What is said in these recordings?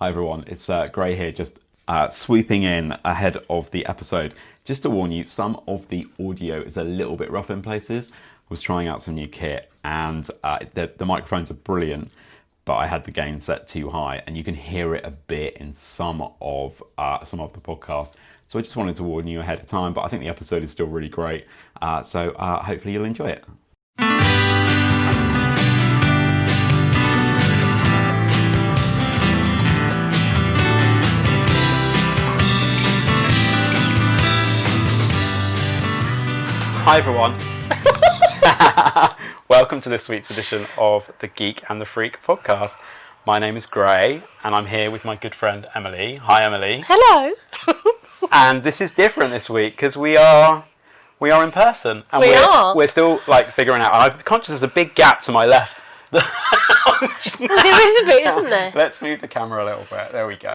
Hi everyone, it's Gray here, just swooping in ahead of the episode. Just to warn you, some of the audio is a little bit rough in places. I was trying out some new kit and the microphones are brilliant, but I had the gain set too high and you can hear it a bit in some of the podcast. So I just wanted to warn you ahead of time, but I think the episode is still really great. So hopefully you'll enjoy it. Hi everyone. Welcome to this week's edition of the Geek and the Freak podcast. My name is Gray and I'm here with my good friend Emily. Hi Emily. Hello. And this is different this week because we are in person. And we're still like figuring out. I'm conscious there's a big gap to my left. There is a bit, isn't there? Let's move the camera a little bit. There we go.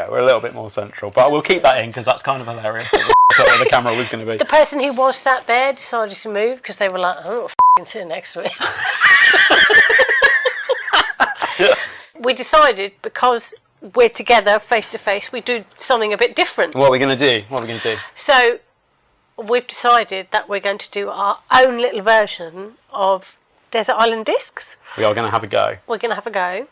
We're a little bit more central, but we'll keep that in because that's kind of hilarious. That's what the camera was going to be. The person who was sat there decided to move because they were like, I'm not sitting next to it. We decided because we're together face to face, we do something a bit different. What are we going to do? So we've decided that we're going to do our own little version of Desert Island Discs. We are going to have a go. We're going to have a go.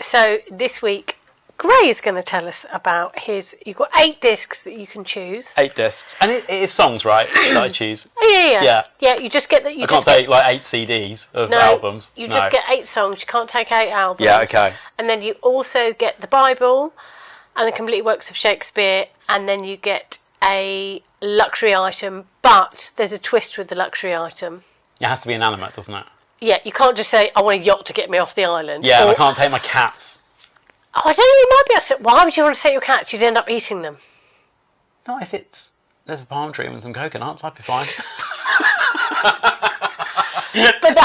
So this week, Gray is going to tell us about his... You've got 8 discs that you can choose. 8 discs. And it is songs, right, that I choose? Yeah, you just get that. I can't take like 8 CDs of albums. You just get 8 songs. You can't take 8 albums. Yeah, okay. And then you also get the Bible and the complete works of Shakespeare, and then you get a luxury item, but there's a twist with the luxury item. It has to be inanimate, doesn't it? Yeah, you can't just say, I want a yacht to get me off the island. Yeah, and I can't take my cats. Oh, I don't know, you might be able to say, why would you want to take your cats? You'd end up eating them. Not if there's a palm tree and some coconuts, I'd be fine. But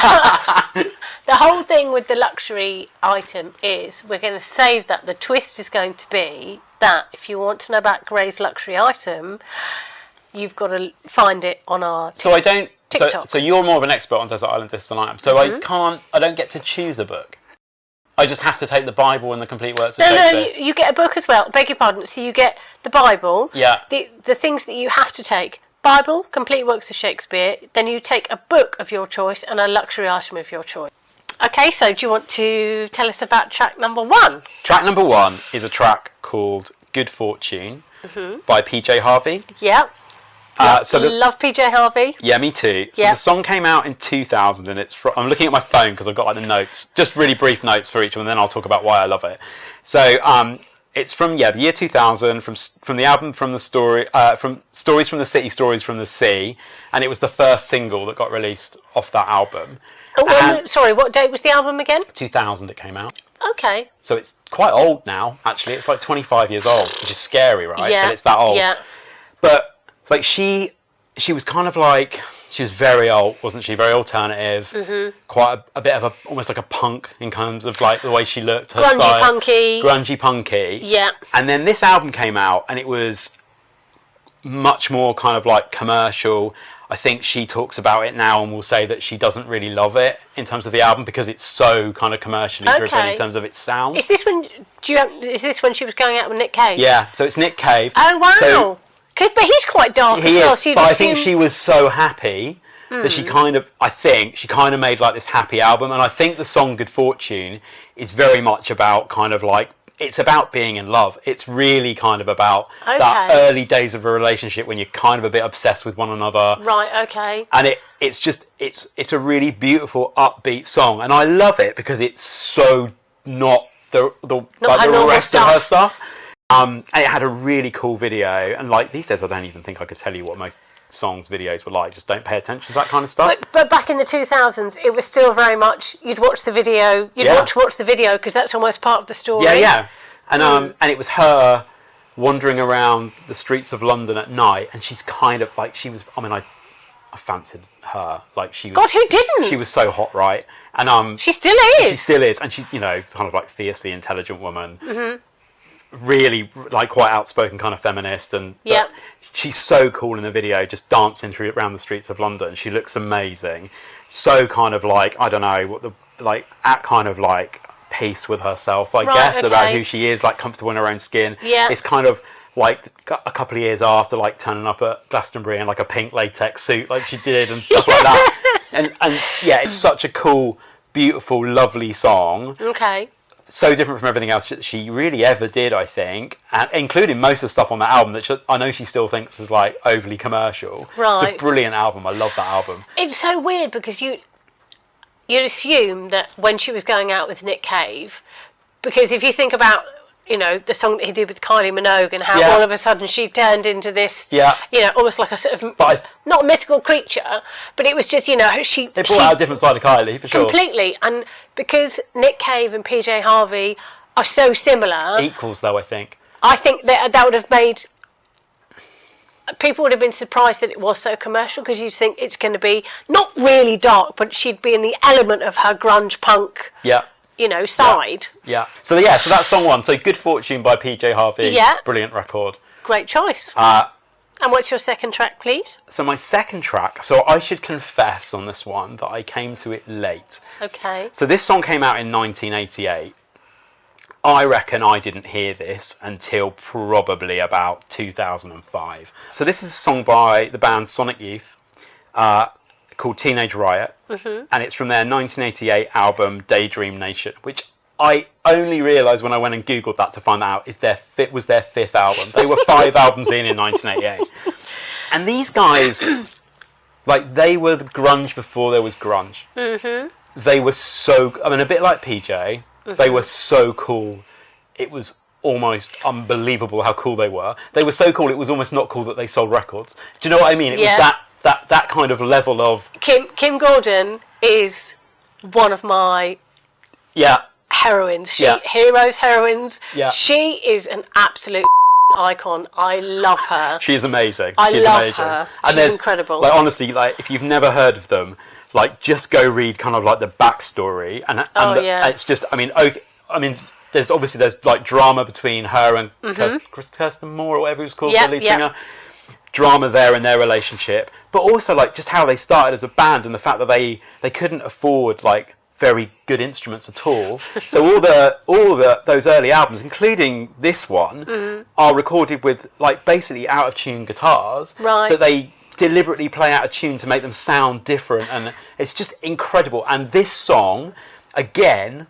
the whole thing with the luxury item is we're going to save that. The twist is going to be that if you want to know about Gray's luxury item, you've got to find it on our TikTok. So you're more of an expert on Desert Island Discs than I am. So I don't get to choose a book. I just have to take the Bible and the complete works of Shakespeare. No, you get a book as well. Beg your pardon. So you get the Bible. Yeah. The things that you have to take. Bible, complete works of Shakespeare. Then you take a book of your choice and a luxury item of your choice. Okay, so do you want to tell us about track number 1? Track number 1 is a track called Good Fortune by PJ Harvey. Yeah. Love PJ Harvey. Yeah, me too. So the song came out in 2000 and I'm looking at my phone because I've got like the notes, just really brief notes for each one, and then I'll talk about why I love it. So it's from the year 2000, from the album from Stories from the City, Stories from the Sea, and it was the first single that got released off that album. Sorry, what date was the album again? 2000 it came out. Okay. So it's quite old now, actually. It's like 25 years old, which is scary, right? Yeah. But it's that old. Yeah. But like she was kind of like, she was very old, wasn't she? Very alternative. Mm-hmm. Quite a bit of almost like a punk in terms of like the way she looked. Her style. Grungy punky. Yeah. And then this album came out and it was much more kind of like commercial. I think she talks about it now and will say that she doesn't really love it in terms of the album because it's so kind of commercially driven in terms of its sound. Is this when she was going out with Nick Cave? Yeah, so it's Nick Cave. Oh wow. But he's quite dark as well. So but I think she was so happy that she kind of made like this happy album, and I think the song Good Fortune is very much about kind of like, it's about being in love. It's really kind of about that early days of a relationship when you're kind of a bit obsessed with one another. Right, okay. And it's a really beautiful, upbeat song, and I love it because it's so not the rest of her stuff. And it had a really cool video, and like these days I don't even think I could tell you what most songs videos were like. Just don't pay attention to that kind of stuff. But back in the 2000s it was still very much, you'd watch the video, watch the video because that's almost part of the story. Yeah. And it was her wandering around the streets of London at night, and she's kind of like, I fancied her. Like she was, God, who didn't? She was so hot, right? And she still is. And she's, kind of like fiercely intelligent woman. Mm-hmm. Really like quite outspoken kind of feminist, and she's so cool in the video, just dancing around the streets of London. She looks amazing, so kind of like, I don't know what the like, at kind of like peace with herself, I Right, guess, about okay. who she is, like comfortable in her own skin. Yeah. It's kind of like a couple of years after like turning up at Glastonbury in like a pink latex suit like she did and stuff like that. And yeah, it's such a cool, beautiful, lovely song. Okay. So different from everything else that she really ever did, I think, and including most of the stuff on that album that I know she still thinks is like overly commercial. Right. It's a brilliant album. I love that album. It's so weird because you'd assume that when she was going out with Nick Cave, because if you think about, you know, the song that he did with Kylie Minogue and how Yeah. all of a sudden she turned into this, Yeah. you know, almost like a sort of, But not a mythical creature, but it was just, you know, They brought out a different side of Kylie, for sure. completely. And because Nick Cave and PJ Harvey are so similar, Equals, though, I think. I think that would have made... People would have been surprised that it was so commercial, because you'd think it's going to be not really dark, but she'd be in the element of her grunge punk, Yeah. you know, side. Yeah. So that's song one. So Good Fortune by PJ Harvey. Yeah. Brilliant record. Great choice. And what's your second track, please? So my second track, so I should confess on this one that I came to it late. Okay. So this song came out in 1988. I reckon I didn't hear this until probably about 2005. So this is a song by the band Sonic Youth called Teenage Riot. Mm-hmm. And it's from their 1988 album Daydream Nation, which I only realised when I went and Googled that to find out was their fifth album. They were 5 albums in 1988. And these guys, like, they were the grunge before there was grunge. Mm-hmm. They were so... I mean, a bit like PJ... They were so cool. It was almost unbelievable how cool they were. They were so cool, it was almost not cool that they sold records. Do you know what I mean? It was that kind of level of... Kim Gordon is one of my heroines. Heroines. Yeah. She is an absolute icon. I love her. She is amazing. She's love amazing. Her. And She's incredible. Like, honestly, like, if you've never heard of them, like, just go read kind of like the backstory, and it's just, I mean, there's like drama between her and Kirsten Moore or whatever it was called, the lead singer. Drama there in their relationship, but also like just how they started as a band and the fact that they couldn't afford like very good instruments at all. So all those early albums, including this one, are recorded with like basically out of tune guitars that they deliberately play out of tune to make them sound different, and it's just incredible. And this song, again,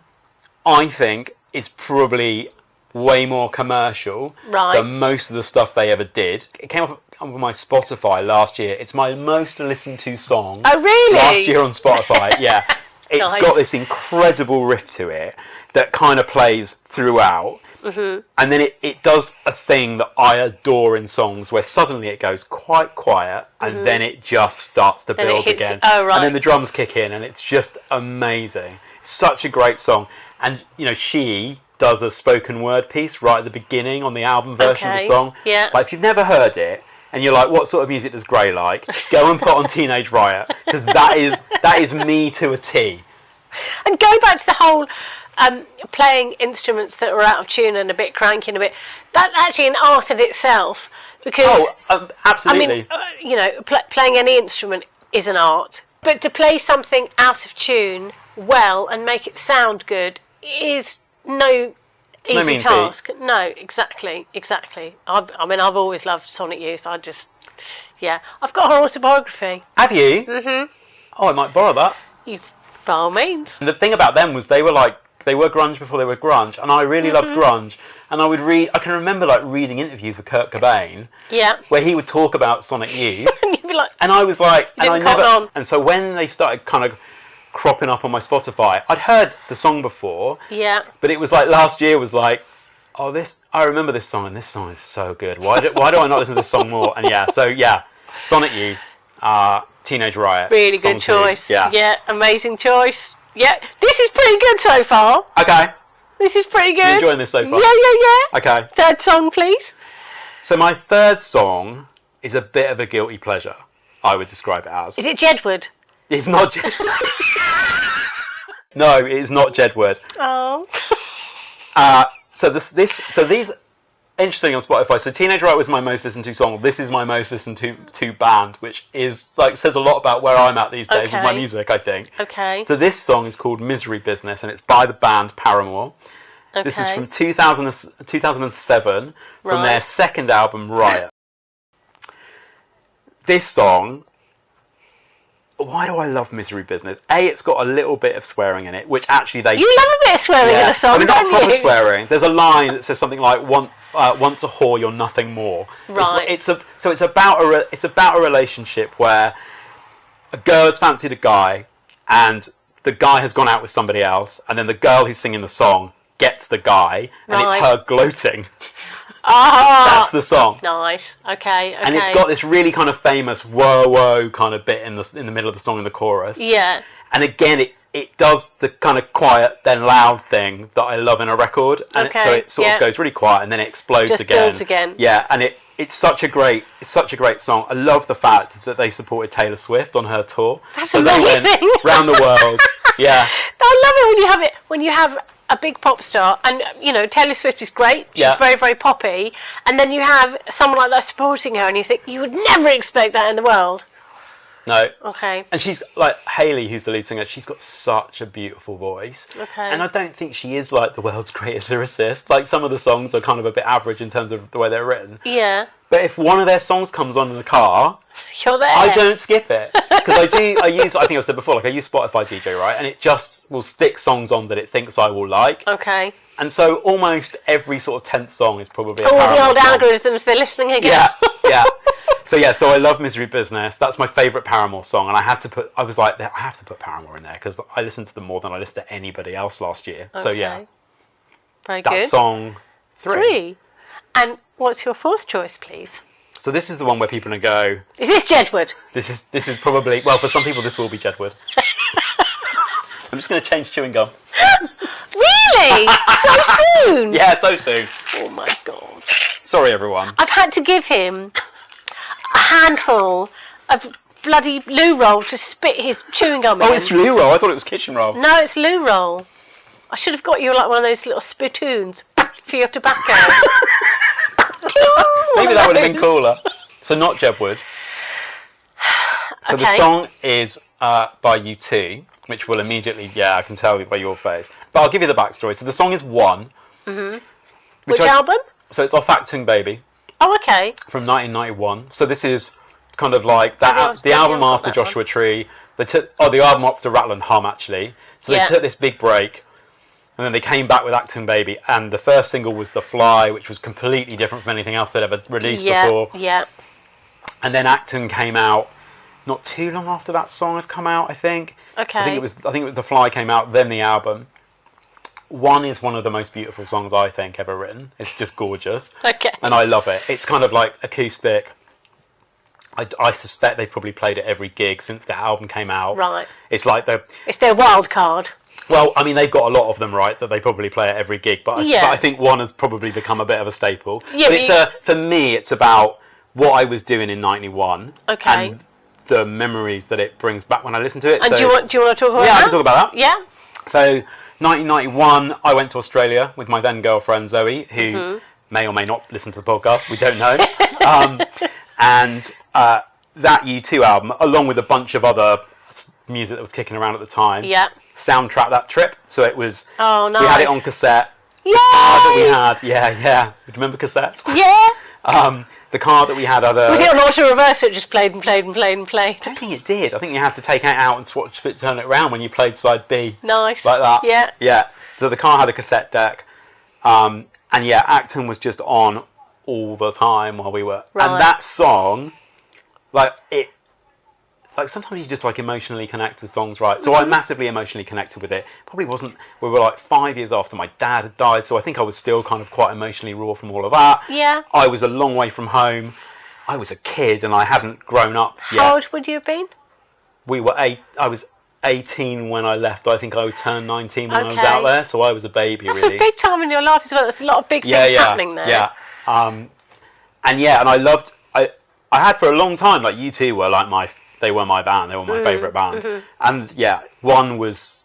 I think is probably way more commercial than most of the stuff they ever did. It came up on my Spotify last year. It's my most listened to song. Oh, really? Last year on Spotify, yeah. It's Nice. got this incredible riff to it that kind of plays throughout. Mm-hmm. And then it does a thing that I adore in songs where suddenly it goes quite quiet and then it just starts to build again. Oh, right. And then the drums kick in and it's just amazing. It's such a great song. And, you know, she does a spoken word piece right at the beginning on the album version of the song. Yeah. Like, if you've never heard it and you're like, what sort of music does Grey like? Go and put on Teenage Riot, because that is me to a T. And go back to the whole playing instruments that are out of tune and a bit cranky and a bit... That's actually an art in itself, because... Absolutely. I mean, you know, playing any instrument is an art, but to play something out of tune well and make it sound good is no easy task. No, exactly. I mean, I've always loved Sonic Youth. I've got her autobiography. Have you? Mm-hmm. Oh, I might borrow that. By all means. And the thing about them was they were grunge before they were grunge, and I really loved grunge. And I can remember like reading interviews with Kurt Cobain, where he would talk about Sonic Youth, And you'd be like, and I was like, on. And so when they started kind of cropping up on my Spotify, I'd heard the song before, but it was like last year was like, I remember this song, and this song is so good. Why do I not listen to this song more? And Sonic Youth, Teenage Riot. Really good choice. Yeah, amazing choice. Yeah, this is pretty good so far. Okay. This is pretty good. You enjoying this so far? Yeah. Okay. Third song, please. So my third song is a bit of a guilty pleasure, I would describe it as. Is it Jedward? It's not Jedward. No, it is not Jedward. Oh. So these interesting on Spotify. So Teenage Riot was my most listened to song. This is my most listened to band, which is like says a lot about where I'm at these days with my music, I think. Okay. So this song is called Misery Business, and it's by the band Paramore. Okay. This is from 2007, from their second album, Riot. This song... Why do I love Misery Business? A, it's got a little bit of swearing in it, which actually they... You love a bit of swearing in a song, I mean, not don't proper you? swearing. There's a line that says something like, once a whore, you're nothing more. Right. So it's about a relationship where a girl has fancied a guy, and the guy has gone out with somebody else, and then the girl who's singing the song gets the guy, and it's her gloating. That's the song. Nice. Okay. And it's got this really kind of famous whoa whoa kind of bit in the middle of the song in the chorus. Yeah. And again, it does the kind of quiet then loud thing that I love in a record. And so it sort of goes really quiet and then it explodes Just again. builds again. Yeah, and it's such a great song. I love the fact that they supported Taylor Swift on her tour. That's amazing. They went around the world. Yeah. I love it when you have a big pop star, and you know Taylor Swift is great. She's very, very poppy, and then you have someone like that supporting her, and you think you would never expect that in the world. No. Okay. And she's like Hayley, who's the lead singer. She's got such a beautiful voice. Okay. And I don't think she is like the world's greatest lyricist. Like some of the songs are kind of a bit average in terms of the way they're written. Yeah. But if one of their songs comes on in the car, you're there. I don't skip it because I think I've said before, like I use Spotify DJ, right? And it just will stick songs on that it thinks I will like. Okay. And so almost every sort of 10th song is probably all the old song. algorithms, they're listening again. Yeah, yeah. So I love Misery Business. That's my favourite Paramore song, and I have to put Paramore in there because I listened to them more than I listened to anybody else last year. Okay. So yeah, very good. that's song 3. And what's your fourth choice, please? So this is the one where people are going to go, is this Jedward? This is probably, well, for some people this will be Jedward. I'm just going to change chewing gum. Really? So soon? Yeah, so soon. Oh my god. Sorry, everyone. I've had to give him a handful of bloody loo roll to spit his chewing gum in. Oh, it's loo roll. I thought it was kitchen roll. No, it's loo roll. I should have got you like one of those little spittoons for your tobacco. Maybe that would have been cooler. So not Jedward. So the song is by U2, which will immediately, I can tell by your face. But I'll give you the backstory. So the song is One. Mm-hmm. Which album? So it's off Acting Baby. Oh, okay. From 1991. So this is kind of like that. The album after Joshua Tree. They took the album after Rattle and Hum actually. So they took this big break, and then they came back with Acting Baby, and the first single was The Fly, which was completely different from anything else they'd ever released before. Yeah. And then Acting came out not too long after that song had come out, I think. Okay. I think it was The Fly came out, then the album. One is one of the most beautiful songs I think ever written. It's just gorgeous. Okay. And I love it. It's kind of like acoustic. I suspect they probably played at every gig since the album came out. Right. It's like it's their wild card. Well, I mean, they've got a lot of them, right, that they probably play at every gig. But I think One has probably become a bit of a staple. Yeah, but for me, it's about what I was doing in 91. Okay. And the memories that it brings back when I listen to it. And do you want to talk about that? Yeah, I can talk about that. Yeah. So 1991, I went to Australia with my then girlfriend Zoe, who may or may not listen to the podcast. We don't know. And that U2 album, along with a bunch of other music that was kicking around at the time, soundtracked that trip. So it was. Oh, nice. We had it on cassette. Yay! The car that we had, yeah. Remember cassettes? Yeah. The car that we had had a... Was it on auto reverse, so it just played and played and played and played? I don't think it did. I think you had to take it out and turn it around when you played side B. Nice. Like that. Yeah. Yeah. So the car had a cassette deck. And yeah, Acton was just on all the time while we were... Right. And that song, sometimes you just emotionally connect with songs, right? So I massively emotionally connected with it. Probably wasn't... We were 5 years after my dad had died, so I think I was still kind of quite emotionally raw from all of that. Yeah. I was a long way from home. I was a kid and I hadn't grown up yet. How old would you have been? I was 18 when I left. I think I turned 19 when I was out there, so I was a baby. That's really. a big time in your life as well. There's a lot of big things happening there. Yeah. And I loved... I had for a long time, U2 were they were my band. They were my favourite band. Mm-hmm. And yeah, One was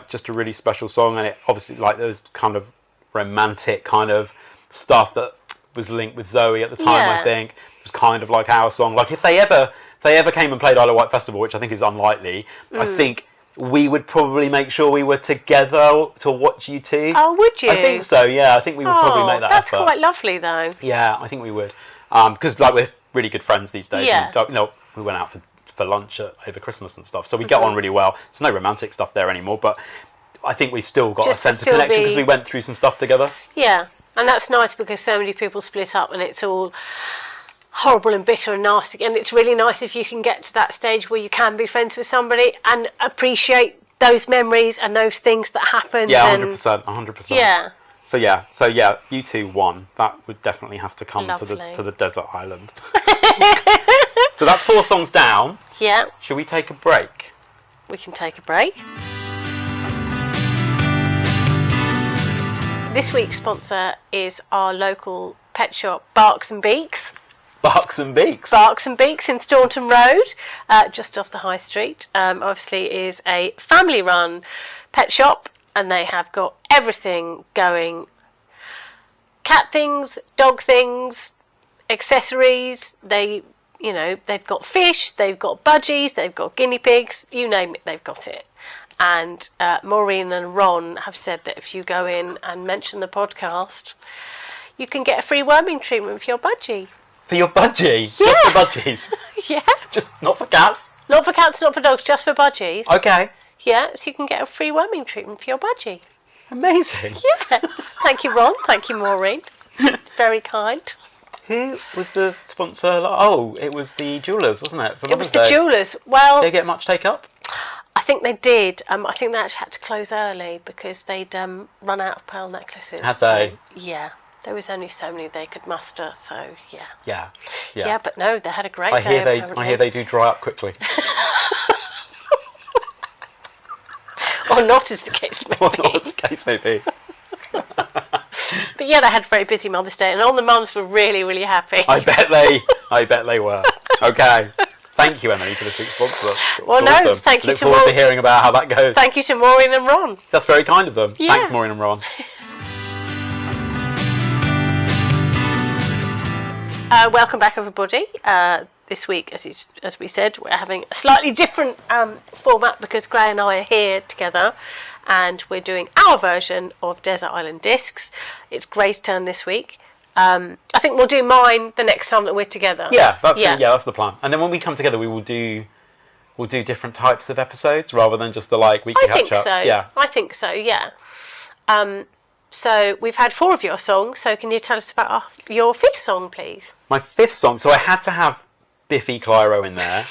just a really special song, and it obviously there was kind of romantic kind of stuff that was linked with Zoe at the time. Yeah. I think it was kind of like our song. Like if they ever came and played Isle of Wight Festival, which I think is unlikely, I think we would probably make sure we were together to watch you two. Oh, would you? I think so. Yeah, I think we would probably make that that's effort. quite lovely, though. Yeah, I think we would, because like we're really good friends these days. Yeah. And, we went out for lunch over Christmas and stuff, so we get on really well. There's no romantic stuff there anymore, but I think we still got Just a sense of still connection because we went through some stuff together. Yeah, and that's nice because so many people split up and it's all horrible and bitter and nasty, and it's really nice if you can get to that stage where you can be friends with somebody and appreciate those memories and those things that happened. Yeah, and 100%. Yeah. So yeah, you two won. That would definitely have to come to Lovely. the desert island. So that's 4 songs down. Yeah, Should we take a break? we can take a break. This week's sponsor is our local pet shop, Barks and Beaks. Barks and Beaks. Barks and Beaks in Staunton Road, just off the High Street. Obviously is a family-run pet shop, and they have got everything going. Cat things, dog things, accessories. They've got fish, they've got budgies, they've got guinea pigs, you name it, they've got it. And Maureen and Ron have said that if you go in and mention the podcast, you can get a free worming treatment for your budgie. For your budgie? Yeah. Just for budgies? Yeah. Just not for cats? Not for cats, not for dogs, just for budgies. Okay. Yeah, so you can get a free worming treatment for your budgie. Amazing. Yeah. Thank you, Ron. Thank you, Maureen. It's very kind. Who was the sponsor? Oh, it was the jewellers, wasn't it? For It was Mother's the Day. jewellers. Well, Did they get much take up? I think they did. I think they actually had to close early because they'd run out of pearl necklaces. Had they? Yeah. There was only so many they could muster, so yeah. Yeah. Yeah, but no, they had a great I day. I hear they do dry up quickly. Or not, as the case may Or be. not as the case may be. But yeah, they had a very busy Mother's Day, and all the mums were really, really happy. I bet they were. Okay. Thank you, Emily, for this week's sponsor. That's Well, no, awesome. thank you Look to forward to Maureen. hearing about how that goes. Thank you to Maureen and Ron. That's very kind of them. Yeah. Thanks, Maureen and Ron. Welcome back, everybody. This week, as we said, we're having a slightly different format because Gray and I are here together, and we're doing our version of Desert Island Discs. It's Gray's turn this week. I think we'll do mine the next time that we're together. Yeah, that's the plan. And then when we come together, we'll do different types of episodes rather than just the weekly I catch think up. so. Yeah. I think so. Yeah. So we've had 4 of your songs. So can you tell us about your 5th song, please? My 5th song. So I had to have Biffy Clyro in there.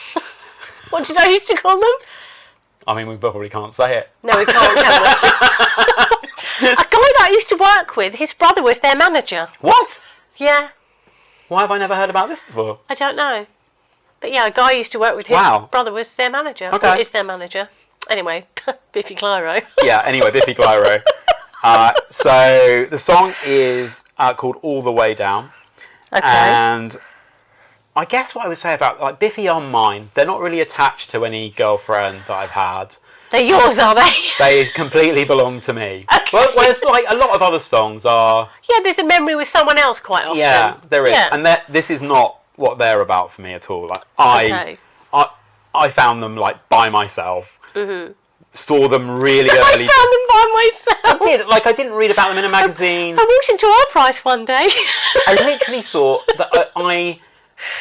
What did I used to call them? I mean, we probably can't say it. No, we can't. Can we? A guy that I used to work with, his brother was their manager. What? Yeah, Why have I never heard about this before? I don't know. But yeah, a guy I used to work with, his Wow. brother was their manager. Okay. Or is their manager. Anyway, Biffy Clyro. Yeah, anyway, Biffy Clyro. So the song is called All the Way Down. Okay. And I guess what I would say about Biffy are mine. They're not really attached to any girlfriend that I've had. They're yours, are they? They completely belong to me. Okay. Whereas a lot of other songs are... Yeah, there's a memory with someone else quite often. Yeah, there is. Yeah. And this is not what they're about for me at all. Okay. I found them by myself. Mm-hmm. Saw them really early. I found them by myself. I did. I didn't read about them in a magazine. I walked into our price one day. I literally saw that I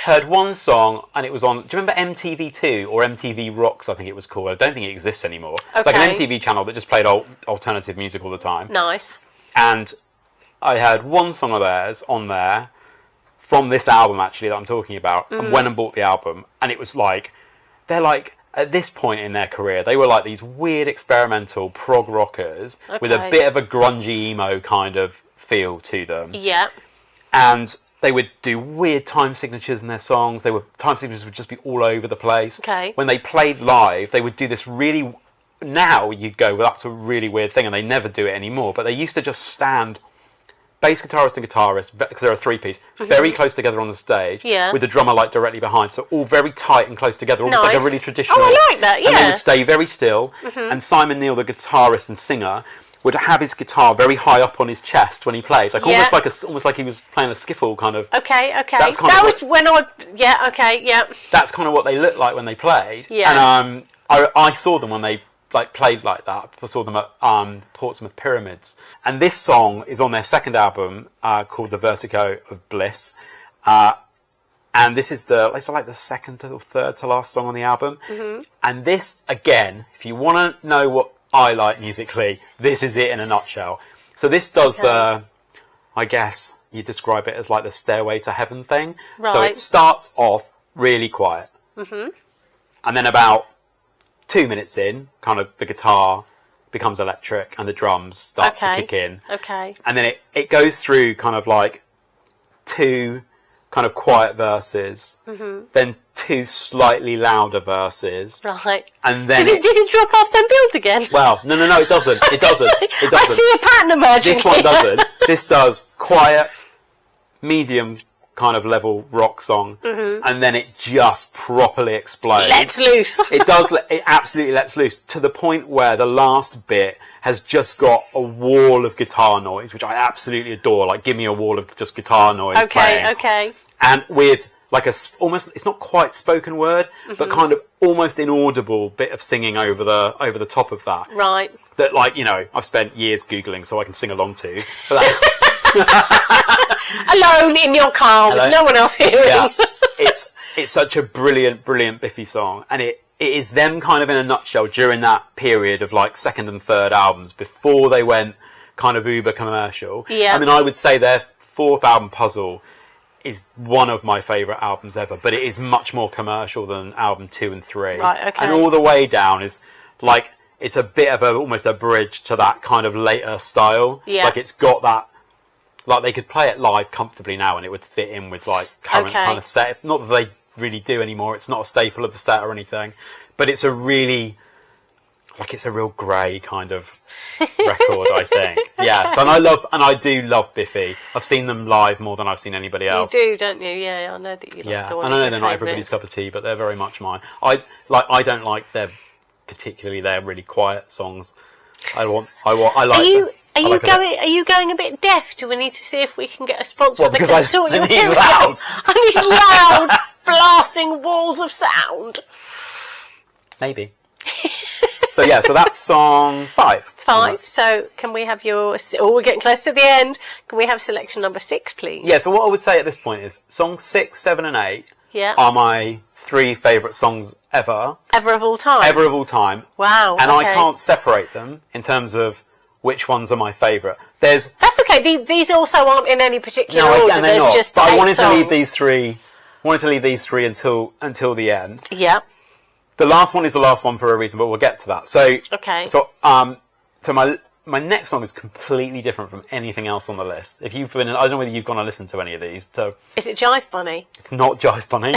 heard one song and it was on, do you remember MTV2 or MTV Rocks, I think it was called? I don't think it exists anymore. It's like an Okay. MTV channel that just played alternative music all the time. Nice. And I heard one song of theirs on there from this album actually that I'm talking about, and went and bought the album, and it was they're at this point in their career, they were these weird experimental prog rockers with a Okay. bit of a grungy emo kind of feel to them. Yeah. And they would do weird time signatures in their songs. Time signatures would just be all over the place. Okay. When they played live, they would do this really... Now you'd go, well, that's a really weird thing, and they never do it anymore. But they used to just stand, bass guitarist and guitarist, because they're a 3-piece, very close together on the stage, Yeah. with the drummer directly behind, so all very tight and close together, almost like a Nice. really traditional... Oh, I like that, And they yeah. would stay very still, and Simon Neil, the guitarist and singer, would have his guitar very high up on his chest when he plays, like almost like he was playing a skiffle kind of. Okay. That was when I. Yeah. Okay. Yeah. That's kind of what they looked like when they played. Yeah. And I saw them when they like played like that. I saw them at Portsmouth Pyramids, and this song is on their second album called The Vertigo of Bliss. And this is it's like the second or third to last song on the album. Mm-hmm. And this, again, if you want to know what I like musically, this is it in a nutshell. So this does I guess you describe it as like the Stairway to Heaven thing. Right. So it starts off really quiet. Mm-hmm. And then about 2 minutes in, kind of the guitar becomes electric and the drums start to kick in. Okay. And then it goes through kind of like 2 kind of quiet verses, then 2 slightly louder verses. Right. And then does it drop off then build again? Well, no, it doesn't. It doesn't. I see a pattern emerging. This one doesn't. This does quiet, medium kind of level rock song, and then it just properly explodes. Lets loose. It does. It absolutely lets loose to the point where the last bit has just got a wall of guitar noise, which I absolutely adore. Like, give me a wall of just guitar noise. Okay. And with like almost, it's not quite spoken word, but kind of almost inaudible bit of singing over the top of that. Right. That, like, you know, I've spent years Googling so I can sing along to. Alone in your car with no one else hearing. Yeah. It's such a brilliant Biffy song, and it is them kind of in a nutshell during that period of like second and third albums before they went kind of uber commercial. Yeah. I mean, I would say their 4th album, Puzzle, is one of my favourite albums ever, but it is much more commercial than album 2 and 3. Right, okay. And All the Way Down is like, it's a bit of almost a bridge to that kind of later style. Yeah. Like, it's got that, like, they could play it live comfortably now and it would fit in with like current kind of set. Not that they really do anymore, it's not a staple of the set or anything, but it's a really, like, it's a real grey kind of record, I think. Yeah, so I do love Biffy. I've seen them live more than I've seen anybody else. You do, don't you? Yeah, I know that you like and I know they're not everybody's cup of tea, but they're very much mine. I don't like particularly their really quiet songs. I like. Are you going a bit deaf? Do we need to see if we can get a sponsor that can sort your hearing loud. I need loud, blasting walls of sound. Maybe. So that's song 5. 5. So can we have your? Oh, we're getting close to the end. Can we have selection number 6, please? Yeah. So what I would say at this point is songs 6, 7, and 8 are my 3 favourite songs ever. Ever of all time. Ever of all time. Wow. And I can't separate them in terms of which ones are my favourite. That's okay. These also aren't in any particular order. And they're There's not. just but 8 I wanted songs. to leave these 3. Until the end. Yeah. The last one is the last one for a reason, but we'll get to that. So okay. So my next song is completely different from anything else on the list. If you've been, I don't know whether you've gone and listened to any of these. Is it Jive Bunny? It's not Jive Bunny.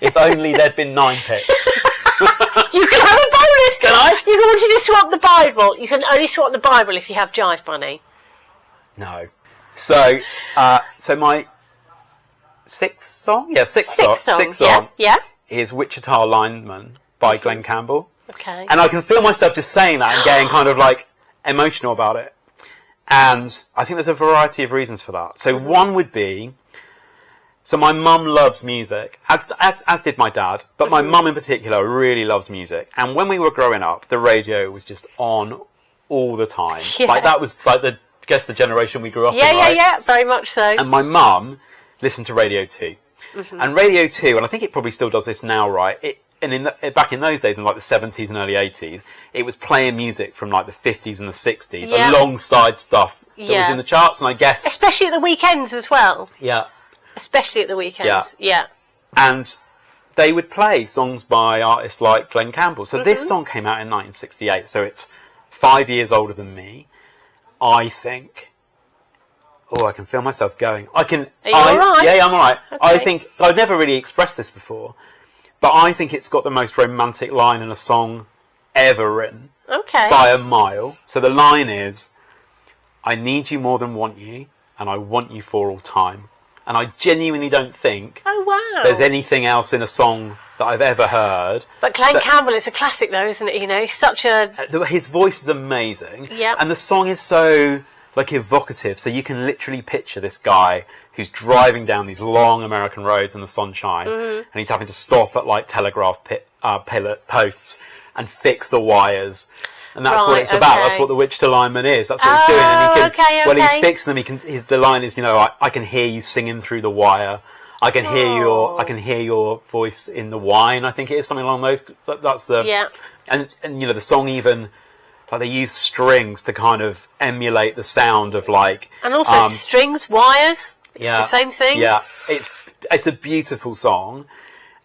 If only there'd been 9 picks. You can have a bonus. Can I? You want you to swap the Bible. You can only swap the Bible if you have Jive Bunny. No. So my 6th song? Yeah, 6th song. Yeah. Is Wichita Lineman by Glenn Campbell. Okay. And I can feel myself just saying that and getting kind of like emotional about it. And I think there's a variety of reasons for that. So one would be, so my mum loves music, as did my dad, but my mum in particular really loves music. And when we were growing up, the radio was just on all the time. Yeah. Like, that was like the generation we grew up in, right? Yeah, very much so. And my mum listened to Radio 2. Mm-hmm. And Radio 2, and I think it probably still does this now, right? Back in those days, in like the 70s and early 80s, it was playing music from like the 50s and the 60s, alongside stuff that was in the charts, and I guess... Especially at the weekends as well. Yeah. Especially at the weekends. Yeah. And they would play songs by artists like Glenn Campbell. So this song came out in 1968, so it's 5 years older than me, I think. Oh, I can feel myself going. Are you all right? Yeah, I'm all right. Okay. I think, I've never really expressed this before, but I think it's got the most romantic line in a song ever written. Okay. By a mile. So the line is, I need you more than want you, and I want you for all time. and I genuinely don't think wow. there's anything else in a song that I've ever heard. But Glenn Campbell is a classic, though, isn't it? You know, he's such a... His voice is amazing. Yeah. And the song is so, like, evocative. So you can literally picture this guy who's driving down these long American roads in the sunshine, and he's having to stop at, like, telegraph pillar posts and fix the wires. And that's what it's about. That's what the Wichita lineman is. That's what he's doing. And he can, while he's fixing them, the line is, you know, I can hear you singing through the wire. I can hear your voice in the wine. I think it is something along those. That's the and you know the song even like they use strings to kind of emulate the sound of like and also strings, wires. It's the same thing. Yeah, it's a beautiful song,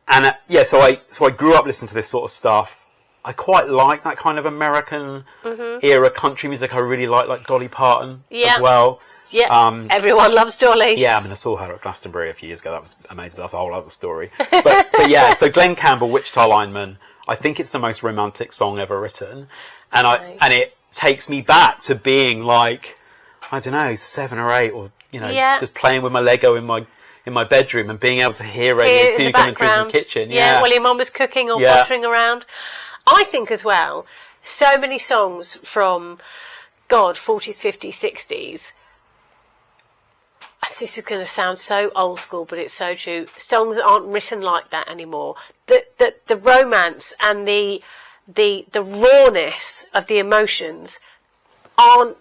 and so I grew up listening to this sort of stuff. I quite like that kind of American era country music. I really like Dolly Parton as well. Yeah, everyone loves Dolly. Yeah, I mean, I saw her at Glastonbury a few years ago. That was amazing, but that's a whole other story. But yeah, so Glenn Campbell, Wichita Lineman, I think it's the most romantic song ever written. And it takes me back to being like, I don't know, 7 or 8 or, you know, just playing with my Lego in my bedroom and being able to hear Radio 2 coming through the kitchen. Yeah, while your mum was cooking or pottering around. I think as well, so many songs from, 40s, 50s, 60s, this is going to sound so old school, but it's so true. Songs aren't written like that anymore. The romance and the rawness of the emotions aren't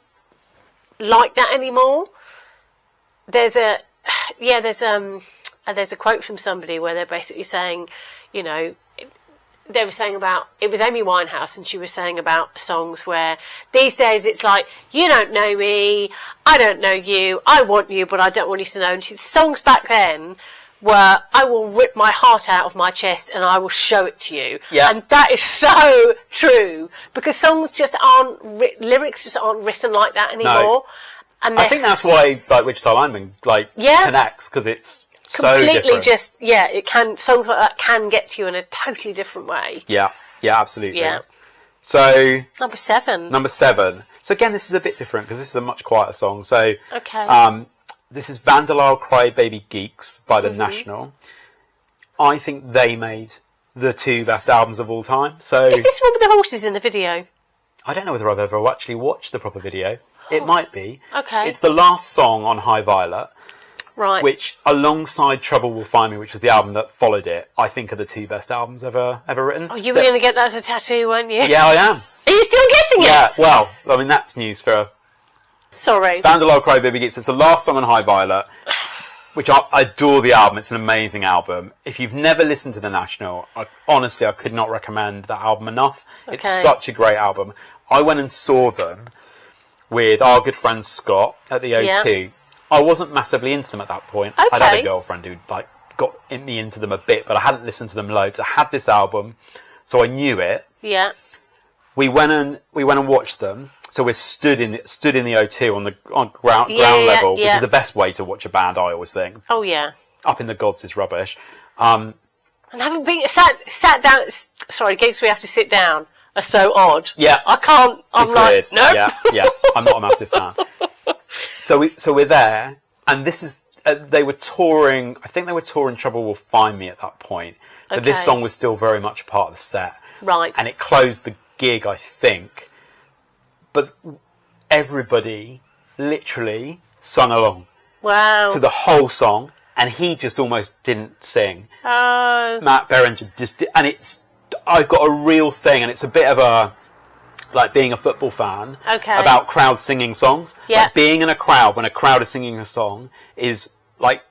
like that anymore. There's a quote from somebody where they're basically saying, you know, they were saying about, it was Amy Winehouse, and she was saying about songs where these days it's like, you don't know me, I don't know you, I want you, but I don't want you to know. And songs back then were, I will rip my heart out of my chest and I will show it to you. Yeah. And that is so true, because songs just lyrics just aren't written like that anymore. No. I think that's why like Wichita Lineman connects, because it's completely so songs like that can get to you in a totally different way. Yeah, absolutely. Yeah. So number 7. So again, this is a bit different because this is a much quieter song. So this is Vandalal Crybaby Geeks by The National. I think they made the 2 best albums of all time. So is this one with the horses in the video? I don't know whether I've ever actually watched the proper video. It might be. Okay. It's the last song on High Violet. Right. Which, alongside Trouble Will Find Me, which was the album that followed it, I think are the 2 best albums ever written. Oh, you were going to get that as a tattoo, weren't you? Yeah, I am. Are you still guessing it? Yeah, well, I mean, that's news for... Sorry. Vandalal Crybaby Geeks. It's the last song on High Violet, which I adore the album. It's an amazing album. If you've never listened to The National, honestly, I could not recommend that album enough. Okay. It's such a great album. I went and saw them with our good friend Scott at the O2. Yeah. I wasn't massively into them at that point. Okay. I'd had a girlfriend who got me into them a bit, but I hadn't listened to them loads. I had this album, so I knew it. Yeah. We went and watched them. So we're stood in the O2 on ground level, which is the best way to watch a band, I always think. Oh yeah. Up in the gods is rubbish. And having been sat down. Sorry, gigs we have to sit down are so odd. Yeah. I can't. I'm like, weird. No. Yeah. I'm not a massive fan. So we're there, and this is they were touring. I think they were touring Trouble Will Find Me at that point. But this song was still very much a part of the set, right? And it closed the gig, I think. But everybody literally sung along. Wow! To the whole song, and he just almost didn't sing. Oh, Matt Berringer just did, and I've got a real thing, and it's a bit of a. Like being a football fan about crowd singing songs. Yeah. Like being in a crowd when a crowd is singing a song is like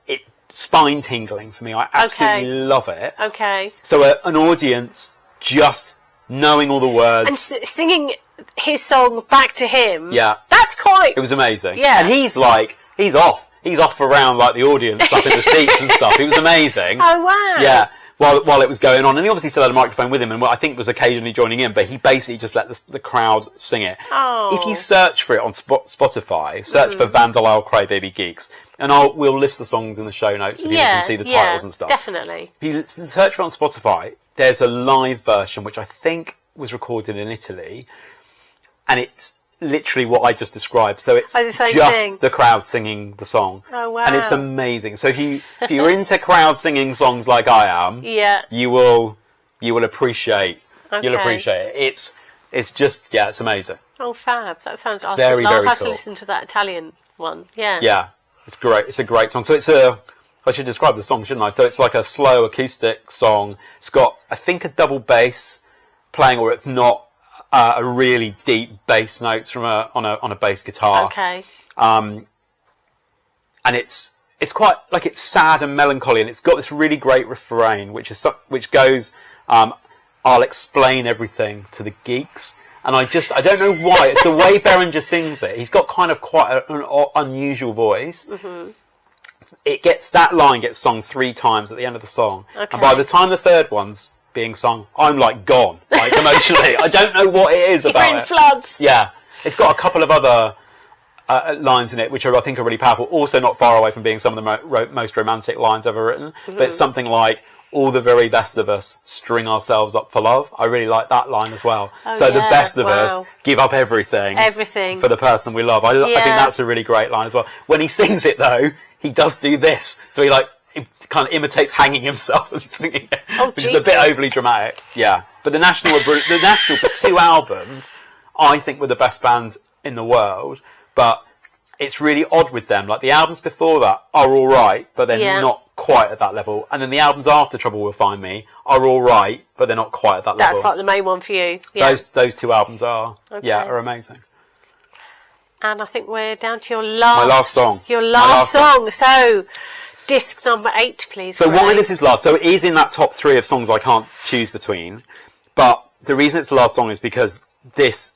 spine tingling for me. I absolutely love it. Okay. So an audience just knowing all the words and singing his song back to him. Yeah. That's quite. It was amazing. Yeah. And he's off. He's off around like the audience up in the seats and stuff. It was amazing. Oh wow. Yeah. While it was going on, and he obviously still had a microphone with him, and I think was occasionally joining in, but he basically just let the crowd sing it. Oh. If you search for it on Spotify, search for Vandalal Crybaby Geeks, and we'll list the songs in the show notes so you can see the titles and stuff. Definitely. If you search for it on Spotify, there's a live version which I think was recorded in Italy, and literally what I just described. So it's the same just thing. the crowd singing the song. Oh, wow. And it's amazing. So if you're into crowd singing songs like I am, you will appreciate you'll appreciate it. It's just it's amazing. Oh, fab! That sounds awesome. Very, I'll very have cool. to listen to that Italian one. Yeah. Yeah, it's great. It's a great song. So I should describe the song, shouldn't I? So it's like a slow acoustic song. It's got, I think, a double bass playing, or if not, a really deep bass notes from on a bass guitar. Okay. And it's quite like, it's sad and melancholy, and it's got this really great refrain, which goes, "I'll explain everything to the geeks." And I don't know why. It's the way Berenger sings it. He's got kind of quite an unusual voice. Mm-hmm. That line gets sung 3 times at the end of the song. Okay. And by the time the third one's being sung, I'm like gone, like emotionally. I don't know what it is about You're in floods. Yeah. It's got a couple of other lines in it, which I think are really powerful. Also not far away from being some of the most romantic lines ever written. Mm-hmm. But it's something like, "All the very best of us string ourselves up for love." I really like that line as well. So the best of us give up everything for the person we love. I think that's a really great line as well. When he sings it, though, he does do this. So he kind of imitates hanging himself as he's singing it, which is a bit overly dramatic. Yeah. But the National for 2 albums, I think, were the best band in the world. But it's really odd with them. Like, the albums before that are all right, but they're not quite at that level. And then the albums after Trouble Will Find Me are all right, but they're not quite at that level. That's like the main one for you. Yeah. Those 2 albums are amazing. And I think we're down to your last... My last song. Your last song. So, disc number 8, please. So why this is last? So it is in that top 3 of songs I can't choose between. But the reason it's the last song is because the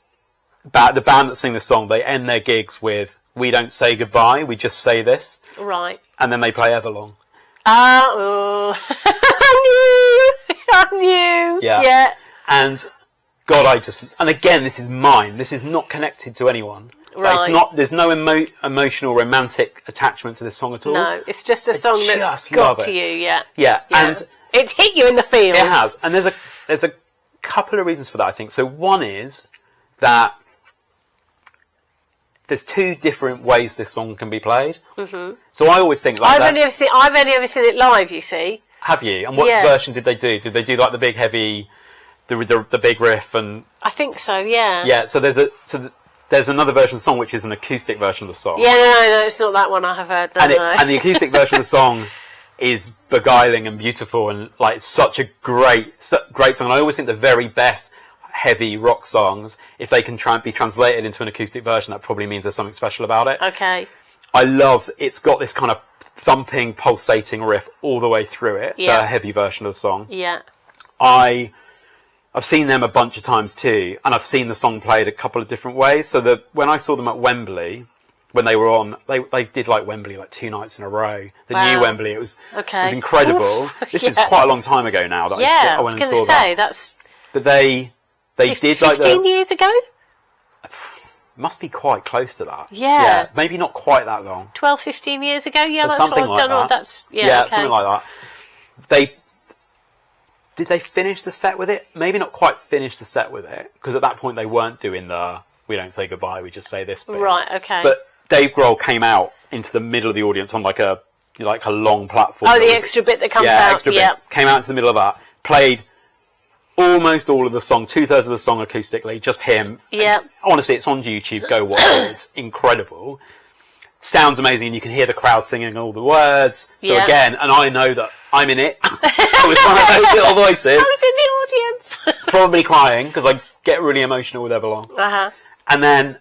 band that sing this song, they end their gigs with, "We don't say goodbye, we just say this." Right. And then they play Everlong. I knew. Yeah. And God, and again, this is mine. This is not connected to anyone. Right. There's no emotional, romantic attachment to this song at all. No, it's just a song that's got to you. Yeah. Yeah. And it's hit you in the feels. It has. And there's a couple of reasons for that, I think. So one is that there's 2 different ways this song can be played. Mm-hmm. So I always think like I've only ever seen it live, you see. Have you? And what version did they do? Did they do like the big heavy, the big riff? And I think so. Yeah. Yeah. So there's another version of the song which is an acoustic vertion of the song. Yeah. No, it's not that one I have heard. No, and the acoustic version of the song is beguiling and beautiful, and like, it's such a great song. And I always think the very best heavy rock songs, if they can be translated into an acoustic version, that probably means there's something special about it. Okay. I love it's got this kind of thumping, pulsating riff all the way through it. The heavy version of the song. Yeah. I've seen them a bunch of times too, and I've seen the song played a couple of different ways. So when I saw them at Wembley, when they were on, they did like Wembley like 2 nights in a row. The new Wembley, it was incredible. This is quite a long time ago now that I went and saw that. That's. But they did like 15 years ago. Must be quite close to that. Yeah. Maybe not quite that long. 12, 15 years ago. Yeah, that's something what I've like done. that. Something like that. Did they finish the set with it? Maybe not quite finish the set with it, because at that point they weren't doing the "we don't say goodbye, we just say this" bit. Right. Okay. But Dave Grohl came out into the middle of the audience on like a long platform. Oh, the extra bit that comes out. Extra bit. Came out into the middle of that. Played almost all of the song, 2/3 of the song acoustically, just him. Yeah. Honestly, it's on YouTube. Go watch it. It's incredible. Sounds amazing, and you can hear the crowd singing all the words. So again, and I know that I'm in it. I was one of those little voices. I was in the audience. Probably crying, because I get really emotional with Everlong. Uh-huh. And then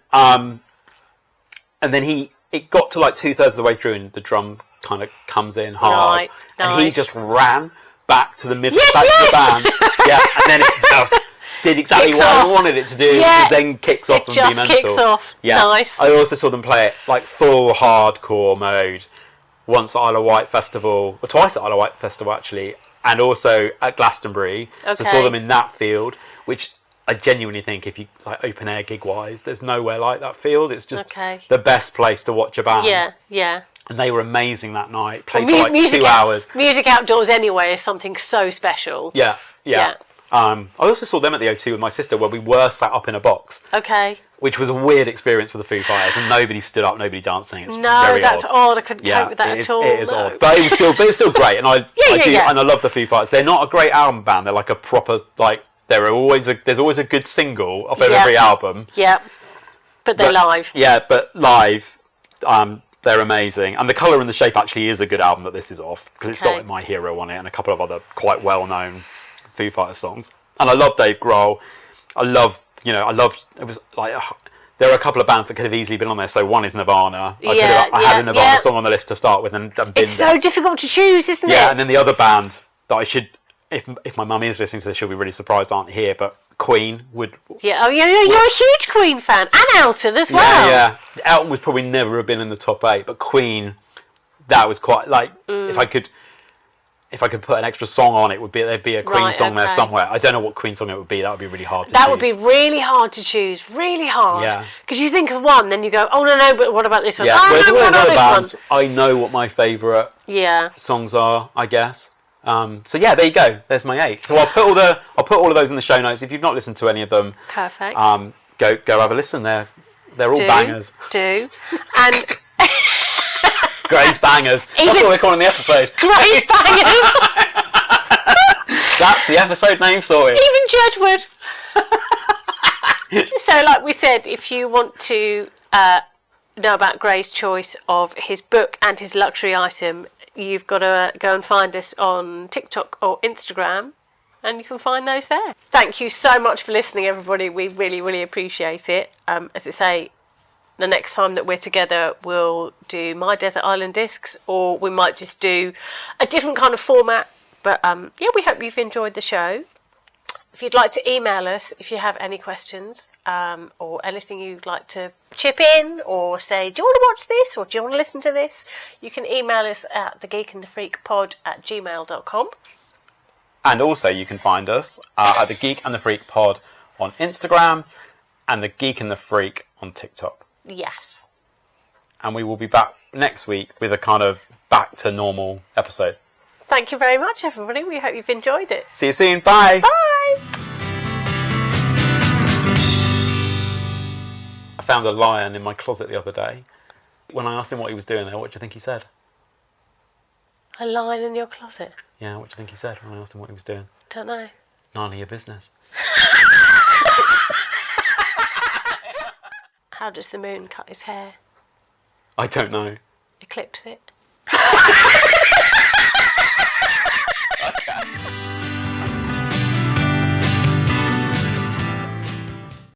it got to like 2/3 of the way through, and the drum kind of comes in hard. Right. And he just ran back to the middle, to the band. And then it just did exactly what I wanted it to do. Yeah. It then kicks off and be mental. Kicks off. Yeah. Nice. I also saw them play it like full hardcore mode once at Isle of Wight Festival, or twice at Isle of Wight Festival actually, and also at Glastonbury. Okay. So I saw them in that field, which I genuinely think, if you like open air gig wise, there's nowhere like that field. It's just the best place to watch a band. Yeah, yeah. And they were amazing that night. Played for like 2 hours. Music outdoors anyway is something so special. Yeah. I also saw them at the O2 with my sister, where we were sat up in a box. Okay. which was a weird experience for the Foo Fighters, and nobody stood up, nobody dancing. It's No, very that's odd. I couldn't cope with that at all. It is no. odd, but it was still great, and I Yeah. and I love the Foo Fighters. They're not a great album band. They're like a proper there's always a good single of every album. Yeah, but they're live. Yeah, but live, they're amazing, and The Colour and the Shape actually is a good album that this is off because it's got like My Hero on it and a couple of other quite well known Foo Fighters songs. And I love Dave Grohl. I love it was like. There are a couple of bands that could have easily been on there. So one is Nirvana. I had a Nirvana song on the list to start with, and it's so difficult to choose, isn't it? Yeah, and then the other band that I should, if my mum is listening to this, she'll be really surprised aren't here. But Queen would. Yeah, you're a huge Queen fan, and Elton as well. Yeah. Elton would probably never have been in the top 8, but Queen, that was quite like if I could put an extra song on it, there'd be a Queen song there somewhere. I don't know what Queen song it would be. That would be really hard to choose. That would be really hard to choose. Really hard. Yeah. Because you think of one, then you go, oh no, but what about this one? Yeah. Whereas all those other bands, one? I know what my favourite songs are, I guess. So yeah, there you go. There's my 8. So I'll put all of those in the show notes. If you've not listened to any of them, perfect. Go have a listen. They're all bangers. And Gray's bangers. That's what we're calling the episode. Gray's bangers. That's the episode name sorted. Even Jedward. So, like we said, if you want to know about Gray's choice of his book and his luxury item, you've got to go and find us on TikTok or Instagram, and you can find those there. Thank you so much for listening, everybody. We really, really appreciate it. As I say, the next time that we're together, we'll do My Desert Island Discs, or we might just do a different kind of format. But we hope you've enjoyed the show. If you'd like to email us, if you have any questions or anything you'd like to chip in or say, do you want to watch this or do you want to listen to this, you can email us at thegeekandthefreakpod@gmail.com. And also you can find us at the Geek and the Freak Pod on Instagram and the Geek and the Freak on TikTok. Yes. And we will be back next week with a kind of back to normal episode. Thank you very much, everybody. We hope you've enjoyed it. See you soon. Bye. Bye. I found a lion in my closet the other day. When I asked him what he was doing there, what do you think he said? A lion in your closet? Yeah, what do you think he said when I asked him what he was doing? Don't know. None of your business. How does the moon cut his hair? I don't know. Eclipse it.